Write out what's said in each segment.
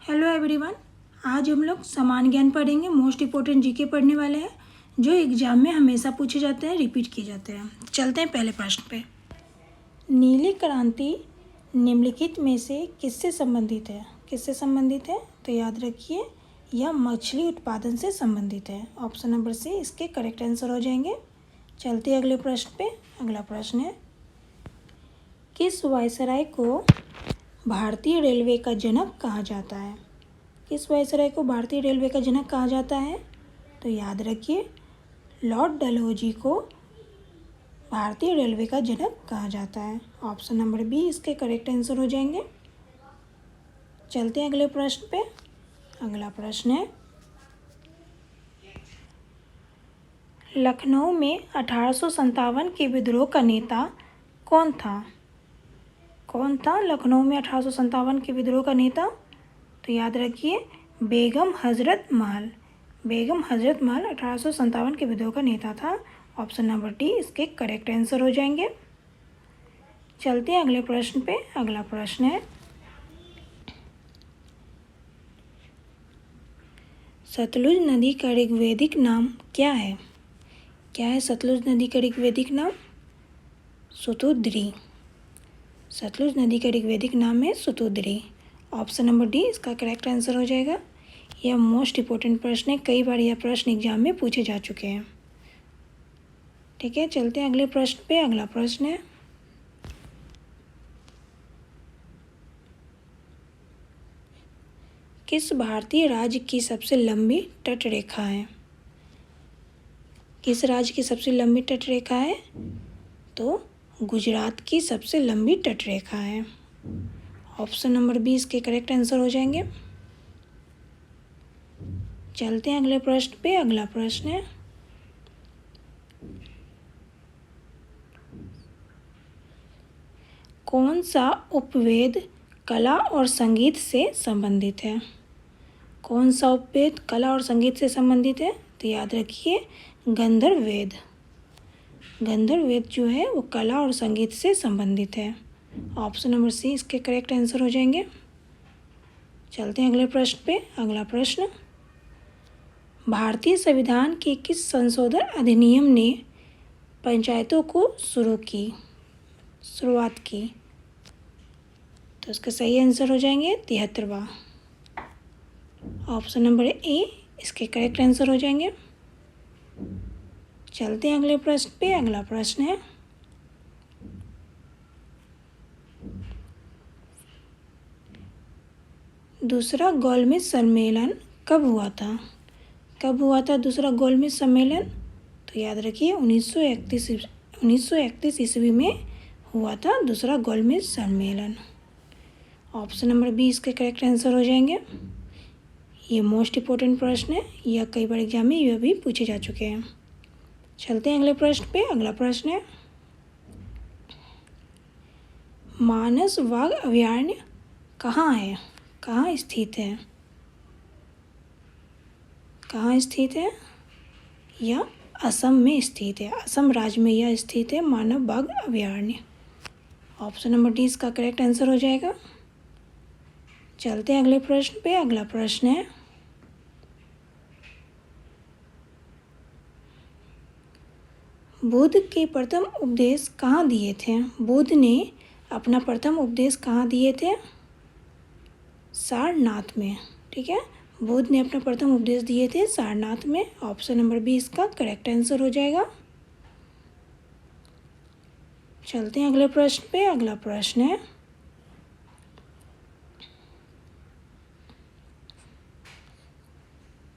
Hello everyone. आज हम लोग सामान्य ज्ञान पढ़ेंगे। मोस्ट इम्पोर्टेंट जीके पढ़ने वाले हैं जो एग्जाम में हमेशा पूछे जाते हैं, रिपीट किए जाते हैं। चलते हैं पहले प्रश्न पे। नीली क्रांति निम्नलिखित में से किससे संबंधित है? किससे संबंधित है? तो याद रखिए यह मछली उत्पादन से संबंधित है। ऑप्शन नंबर सी इसके करेक्ट आंसर हो जाएंगे। चलते हैं अगले प्रश्न पे। अगला प्रश्न है, किस वायसराय को भारतीय रेलवे का जनक कहा जाता है? किस वायसराय को भारतीय रेलवे का जनक कहा जाता है? तो याद रखिए लॉर्ड डलहौजी को भारतीय रेलवे का जनक कहा जाता है। ऑप्शन नंबर बी इसके करेक्ट आंसर हो जाएंगे। चलते हैं अगले प्रश्न पे। अगला प्रश्न है, लखनऊ में 1857 के विद्रोह का नेता कौन था? कौन था लखनऊ में 1857 के विद्रोह का नेता? तो याद रखिए बेगम हजरत महल। बेगम हजरत महल 1857 के विद्रोह का नेता था। ऑप्शन नंबर डी इसके करेक्ट आंसर हो जाएंगे। चलते हैं अगले प्रश्न पे। अगला प्रश्न है, सतलुज नदी का ऋग्वेदिक नाम क्या है? क्या है सतलुज नदी का ऋग्वेदिक नाम? सुतुद्री। सतलुज नदी का ऋग्वेदिक नाम है सुतुद्री। ऑप्शन नंबर डी इसका करेक्ट आंसर हो जाएगा। यह मोस्ट इम्पोर्टेंट प्रश्न है, कई बार यह प्रश्न एग्जाम में पूछे जा चुके हैं। ठीक है, चलते हैं अगले प्रश्न पे। अगला प्रश्न है, किस भारतीय राज्य की सबसे लंबी तटरेखा है? किस राज्य की सबसे लंबी तटरेखा है? तो गुजरात की सबसे लंबी तटरेखा है। ऑप्शन नंबर बी इसके करेक्ट आंसर हो जाएंगे। चलते हैं अगले प्रश्न पे। अगला प्रश्न है, कौन सा उपवेद कला और संगीत से संबंधित है? कौन सा उपवेद कला और संगीत से संबंधित है? तो याद रखिए गंधर्व वेद। गंधर्व वेद जो है वो कला और संगीत से संबंधित है। ऑप्शन नंबर सी इसके करेक्ट आंसर हो जाएंगे। चलते हैं अगले प्रश्न पे। अगला प्रश्न, भारतीय संविधान के किस संशोधन अधिनियम ने पंचायतों को शुरुआत की? तो इसका सही आंसर हो जाएंगे 73वां। ऑप्शन नंबर ए इसके करेक्ट आंसर हो जाएंगे। चलते हैं अगले प्रश्न पे। अगला प्रश्न है, दूसरा गोलमेज सम्मेलन कब हुआ था? कब हुआ था दूसरा गोलमेज सम्मेलन? तो याद रखिए 1931 ईस्वी में हुआ था दूसरा गोलमेज सम्मेलन। ऑप्शन नंबर बी इसके करेक्ट आंसर हो जाएंगे। ये मोस्ट इम्पोर्टेंट प्रश्न है, यह कई बार एग्जाम में यह भी पूछे जा चुके हैं। चलते हैं अगले प्रश्न पे। अगला प्रश्न है, मानस बाघ अभयारण्य कहाँ है? कहाँ स्थित है? कहाँ स्थित है? यह असम में स्थित है। असम राज्य में यह स्थित है मानव बाघ अभयारण्य। ऑप्शन नंबर डी इसका करेक्ट आंसर हो जाएगा। चलते हैं अगले प्रश्न पे। अगला प्रश्न है, बुद्ध के प्रथम उपदेश कहाँ दिए थे? बुद्ध ने अपना प्रथम उपदेश कहाँ दिए थे? सारनाथ में। ठीक है, बुद्ध ने अपना प्रथम उपदेश दिए थे सारनाथ में। ऑप्शन नंबर बी इसका करेक्ट आंसर हो जाएगा। चलते हैं अगले प्रश्न पे। अगला प्रश्न है,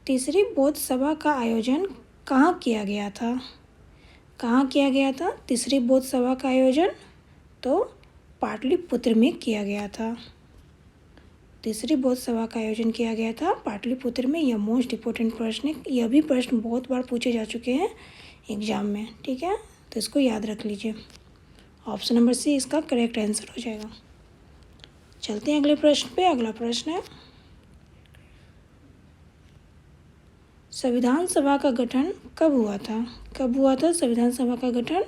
तीसरी बौद्ध सभा का आयोजन कहाँ किया गया था? कहाँ किया गया था तीसरी बौद्ध सभा का आयोजन? तो पाटलिपुत्र में किया गया था। तीसरी बौद्ध सभा का आयोजन किया गया था पाटलिपुत्र में। यह मोस्ट इम्पोर्टेंट प्रश्न है, यह भी प्रश्न बहुत बार पूछे जा चुके हैं एग्जाम में। ठीक है, तो इसको याद रख लीजिए। ऑप्शन नंबर सी इसका करेक्ट आंसर हो जाएगा। चलते हैं अगले प्रश्न पे। अगला प्रश्न है, संविधान सभा का गठन कब हुआ था? कब हुआ था संविधान सभा का गठन?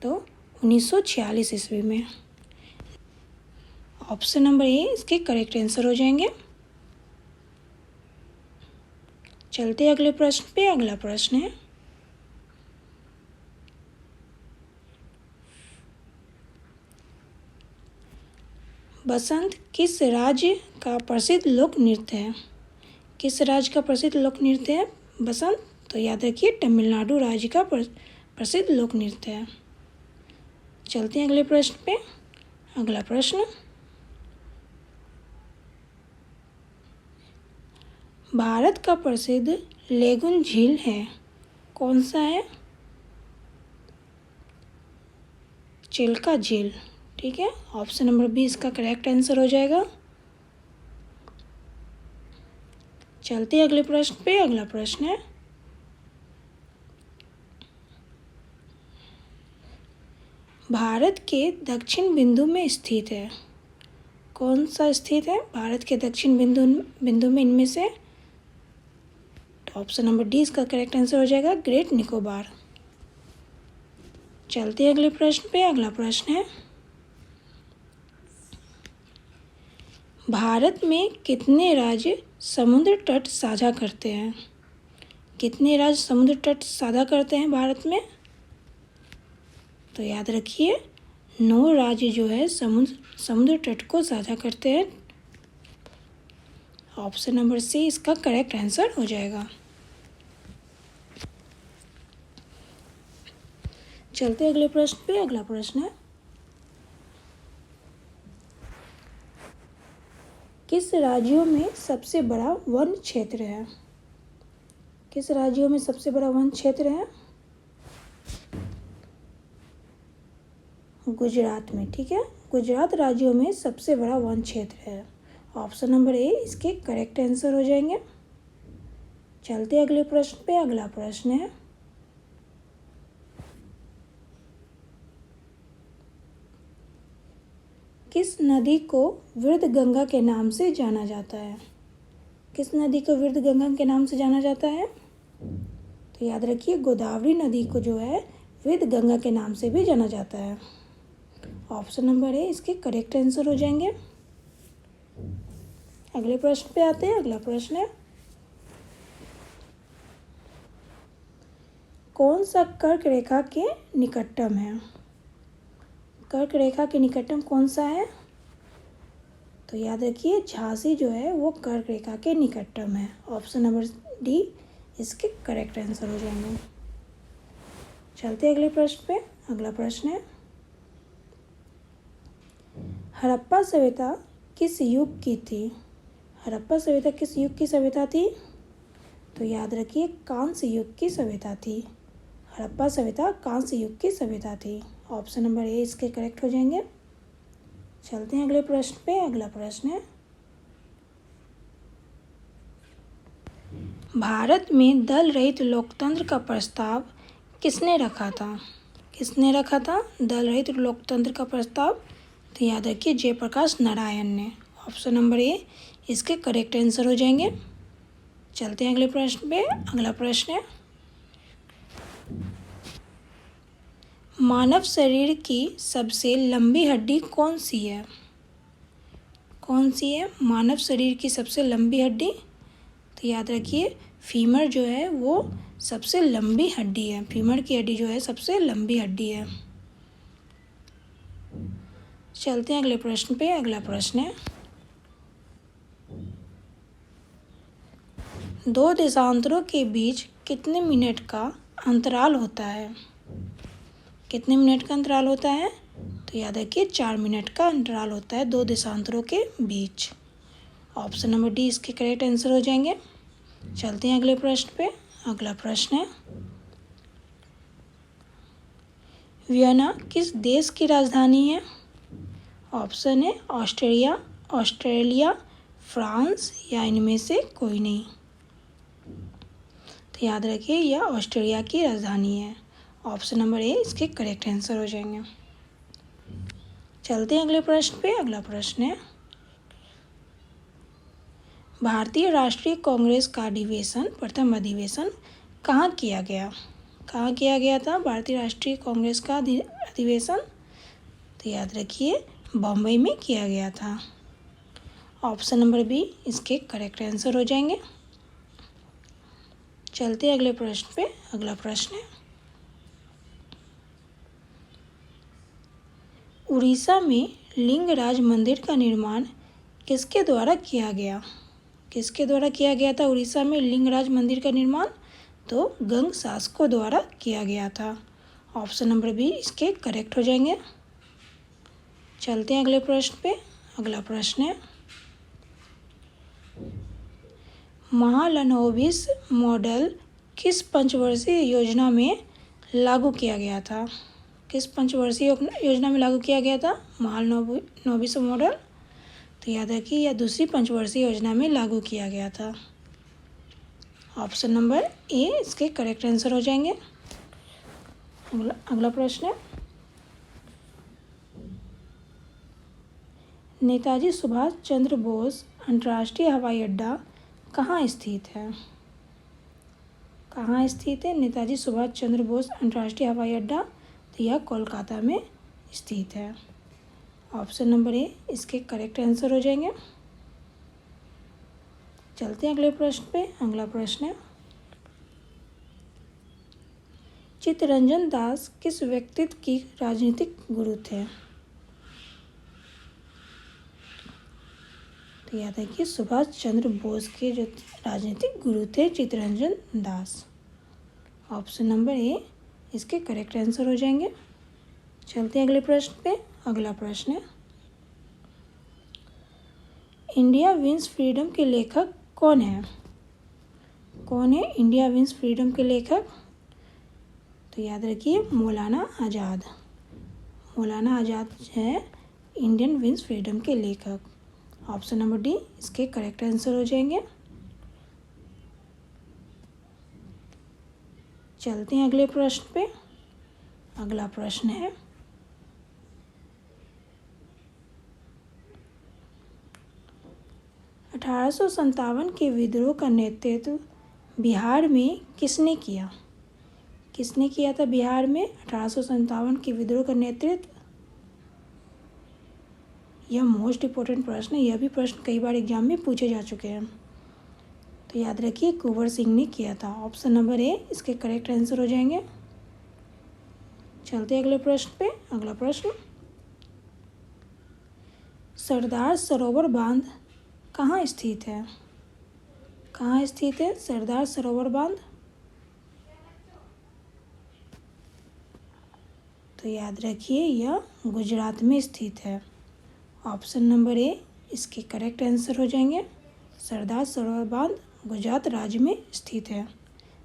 तो 1946 ईस्वी में। ऑप्शन नंबर ए इसके करेक्ट आंसर हो जाएंगे। चलते हैं अगले प्रश्न पे। अगला प्रश्न है, बसंत किस राज्य का प्रसिद्ध लोक नृत्य है? किस राज्य का प्रसिद्ध लोक नृत्य है बसंत? तो याद रखिए तमिलनाडु राज्य का प्रसिद्ध लोक नृत्य है। चलते हैं अगले प्रश्न पे। अगला प्रश्न, भारत का प्रसिद्ध लेगुन झील है, कौन सा है? चिल्का झील। ठीक है, ऑप्शन नंबर बी इसका करेक्ट आंसर हो जाएगा। चलते हैं अगले प्रश्न पे। अगला प्रश्न है, भारत के दक्षिण बिंदु में स्थित है, कौन सा स्थित है भारत के दक्षिण बिंदु में इनमें से? ऑप्शन नंबर डी इसका करेक्ट आंसर हो जाएगा, ग्रेट निकोबार। चलते हैं अगले प्रश्न पे। अगला प्रश्न है, भारत में कितने राज्य समुद्र तट साझा करते हैं? कितने राज्य समुद्र तट साझा करते हैं भारत में? तो याद रखिए 9 राज्य जो है समुद्र तट को साझा करते हैं। ऑप्शन नंबर सी इसका करेक्ट आंसर हो जाएगा। चलते अगले प्रश्न पे। अगला प्रश्न है, किस राज्यों में सबसे बड़ा वन क्षेत्र है? किस राज्यों में सबसे बड़ा वन क्षेत्र है? गुजरात में। ठीक है, गुजरात राज्यों में सबसे बड़ा वन क्षेत्र है। ऑप्शन नंबर ए इसके करेक्ट आंसर हो जाएंगे। चलते अगले प्रश्न पे। अगला प्रश्न है, किस नदी को वृद्धगंगा के नाम से जाना जाता है? किस नदी को वृद्धगंगा के नाम से जाना जाता है? तो याद रखिए गोदावरी नदी को जो है वृद्धगंगा के नाम से भी जाना जाता है। ऑप्शन नंबर ए इसके करेक्ट आंसर हो जाएंगे। अगले प्रश्न पे आते हैं। अगला प्रश्न है, कौन सा कर्क रेखा के निकटतम है? कर्क रेखा के निकटतम कौन सा है? तो याद रखिए झांसी जो है वो कर्क रेखा के निकटतम है। ऑप्शन नंबर डी इसके करेक्ट आंसर हो जाएंगे। चलते अगले प्रश्न पे। अगला प्रश्न है, हड़प्पा सभ्यता किस युग की थी? हड़प्पा सभ्यता किस युग की सभ्यता थी? तो याद रखिए कांस्य युग की सभ्यता थी। हड़प्पा सभ्यता कांस्य युग की सभ्यता थी। ऑप्शन नंबर ए इसके करेक्ट हो जाएंगे। चलते हैं अगले प्रश्न पे। अगला प्रश्न है, भारत में दल रहित लोकतंत्र का प्रस्ताव किसने रखा था? किसने रखा था दल रहित लोकतंत्र का प्रस्ताव? तो याद रखिए जयप्रकाश नारायण ने। ऑप्शन नंबर ए इसके करेक्ट आंसर हो जाएंगे। चलते हैं अगले प्रश्न पे। अगला प्रश्न है, मानव शरीर की सबसे लंबी हड्डी कौन सी है? कौन सी है मानव शरीर की सबसे लंबी हड्डी? तो याद रखिए फीमर जो है वो सबसे लंबी हड्डी है। फीमर की हड्डी जो है सबसे लंबी हड्डी है। चलते हैं अगले प्रश्न पे। अगला प्रश्न है, 2 देशांतरों के बीच कितने मिनट का अंतराल होता है? कितने मिनट का अंतराल होता है? तो याद रखिए 4 मिनट का अंतराल होता है 2 देशांतरों के बीच। ऑप्शन नंबर डी इसके करेक्ट आंसर हो जाएंगे। चलते हैं अगले प्रश्न पे। अगला प्रश्न है, वियना किस देश की राजधानी है? ऑप्शन है ऑस्ट्रिया, ऑस्ट्रेलिया, फ्रांस या इनमें से कोई नहीं। तो याद रखिए यह ऑस्ट्रेलिया की राजधानी है। ऑप्शन नंबर ए इसके करेक्ट आंसर हो जाएंगे। चलते हैं अगले प्रश्न पे। अगला प्रश्न है, भारतीय राष्ट्रीय कांग्रेस का अधिवेशन प्रथम अधिवेशन कहाँ किया गया? कहाँ किया गया था भारतीय राष्ट्रीय कांग्रेस का अधिवेशन? तो याद रखिए बम्बई में किया गया था। ऑप्शन नंबर बी इसके करेक्ट आंसर हो जाएंगे। चलते हैं अगले प्रश्न पे। अगला प्रश्न है, उड़ीसा में लिंगराज मंदिर का निर्माण किसके द्वारा किया गया? किसके द्वारा किया गया था उड़ीसा में लिंगराज मंदिर का निर्माण? तो गंग शासकों द्वारा किया गया था। ऑप्शन नंबर बी इसके करेक्ट हो जाएंगे। चलते हैं अगले प्रश्न पे। अगला प्रश्न है, महालनोबिस मॉडल किस पंचवर्षीय योजना में लागू किया गया था? किस पंचवर्षीय योजना में लागू किया गया था महालनोबिस मॉडल? तो याद रखिए यह दूसरी पंचवर्षीय योजना में लागू किया गया था। ऑप्शन नंबर ए इसके करेक्ट आंसर हो जाएंगे। अगला प्रश्न है, नेताजी सुभाष चंद्र बोस अंतर्राष्ट्रीय हवाई अड्डा कहाँ स्थित है? कहाँ स्थित है नेताजी सुभाष चंद्र बोस अंतर्राष्ट्रीय हवाई अड्डा? तो यह कोलकाता में स्थित है। ऑप्शन नंबर ए इसके करेक्ट आंसर हो जाएंगे। चलते हैं अगले प्रश्न पे। अगला प्रश्न है, चित्तरंजन दास किस व्यक्तित्व की राजनीतिक गुरु थे? तो याद रखिए सुभाष चंद्र बोस के जो राजनीतिक गुरु थे Chittaranjan Das. Option number A इसके करेक्ट आंसर हो जाएंगे। चलते हैं अगले प्रश्न पे। अगला प्रश्न है, इंडिया विंस फ्रीडम के लेखक कौन है? कौन है इंडिया विंस फ्रीडम के लेखक? तो याद रखिए मौलाना आज़ाद। मौलाना आज़ाद है इंडियन विंस फ्रीडम के लेखक। ऑप्शन नंबर डी इसके करेक्ट आंसर हो जाएंगे। चलते हैं अगले प्रश्न पे। अगला प्रश्न है, अठारह के विद्रोह का नेतृत्व बिहार में किसने किया? किसने किया था बिहार में 1857 के विद्रोह का नेतृत्व? यह मोस्ट इम्पोर्टेंट प्रश्न है। यह भी प्रश्न कई बार एग्जाम में पूछे जा चुके हैं। तो याद रखिए कुंवर सिंह ने किया था। ऑप्शन नंबर ए इसके करेक्ट आंसर हो जाएंगे। चलते हैं अगले प्रश्न पे। अगला प्रश्न, सरदार सरोवर बांध कहाँ स्थित है? कहाँ स्थित है सरदार सरोवर बांध? तो याद रखिए यह गुजरात में स्थित है। ऑप्शन नंबर ए इसके करेक्ट आंसर हो जाएंगे। सरदार सरोवर बांध गुजरात राज्य में स्थित है।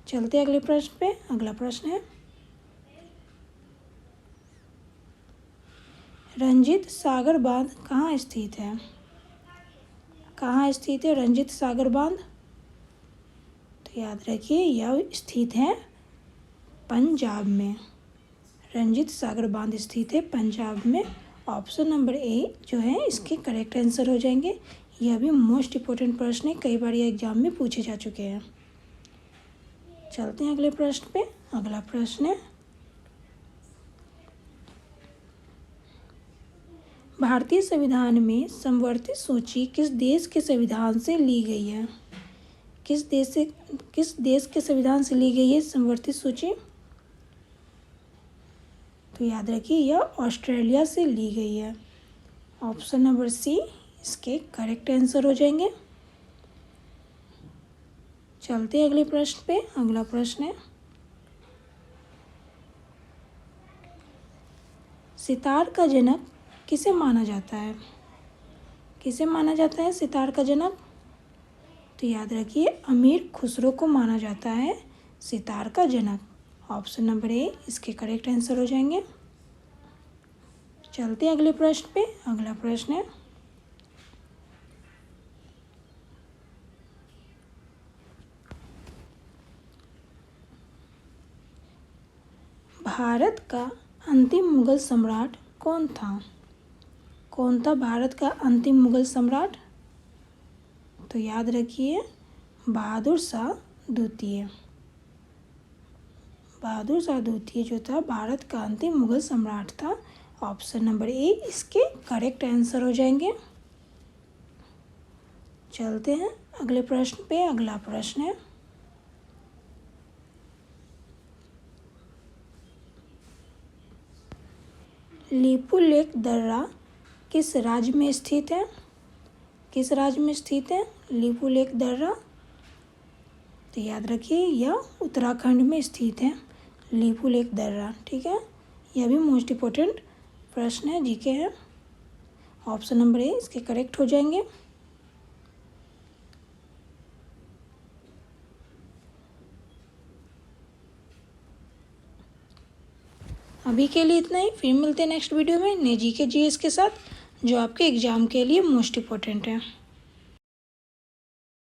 चलते अगले प्रश्न पे। अगला प्रश्न है, रंजीत सागर बांध कहाँ स्थित है? कहाँ स्थित है रंजीत सागर बांध? तो याद रखिए यह स्थित है पंजाब में। रंजीत सागर बांध स्थित है पंजाब में। ऑप्शन नंबर ए जो है इसके करेक्ट आंसर हो जाएंगे। यह भी मोस्ट इम्पोर्टेंट प्रश्न है। कई बार यह एग्जाम में पूछे जा चुके हैं। चलते हैं अगले प्रश्न पे। अगला प्रश्न है, भारतीय संविधान में समवर्ती सूची किस देश के संविधान से ली गई है? किस देश के संविधान से ली गई है समवर्ती सूची? तो याद रखिए यह ऑस्ट्रेलिया से ली गई है। ऑप्शन नंबर सी इसके करेक्ट आंसर हो जाएंगे। चलते हैं अगले प्रश्न पे। अगला प्रश्न है, सितार का जनक किसे माना जाता है? किसे माना जाता है सितार का जनक? तो याद रखिए अमीर खुसरो को माना जाता है सितार का जनक। ऑप्शन नंबर ए इसके करेक्ट आंसर हो जाएंगे। चलते हैं अगले प्रश्न पे। अगला प्रश्न है, भारत का अंतिम मुगल सम्राट कौन था? कौन था भारत का अंतिम मुगल सम्राट? तो याद रखिए बहादुर शाह द्वितीय। बहादुर शाह द्वितीय जो था भारत का अंतिम मुगल सम्राट था। ऑप्शन नंबर ए इसके करेक्ट आंसर हो जाएंगे। चलते हैं अगले प्रश्न पे। अगला प्रश्न है, लिपुलेख दर्रा किस राज्य में स्थित है? किस राज्य में स्थित है लिपुलेख दर्रा? तो याद रखिए यह उत्तराखंड में स्थित है लिपुलेख दर्रा। ठीक है, यह भी मोस्ट इम्पोर्टेंट प्रश्न है, जीके है। ऑप्शन नंबर ए इसके करेक्ट हो जाएंगे। अभी के लिए इतना ही, फिर मिलते हैं नेक्स्ट वीडियो में नए जीके जीएस के साथ जो आपके एग्ज़ाम के लिए मोस्ट इम्पोर्टेंट है।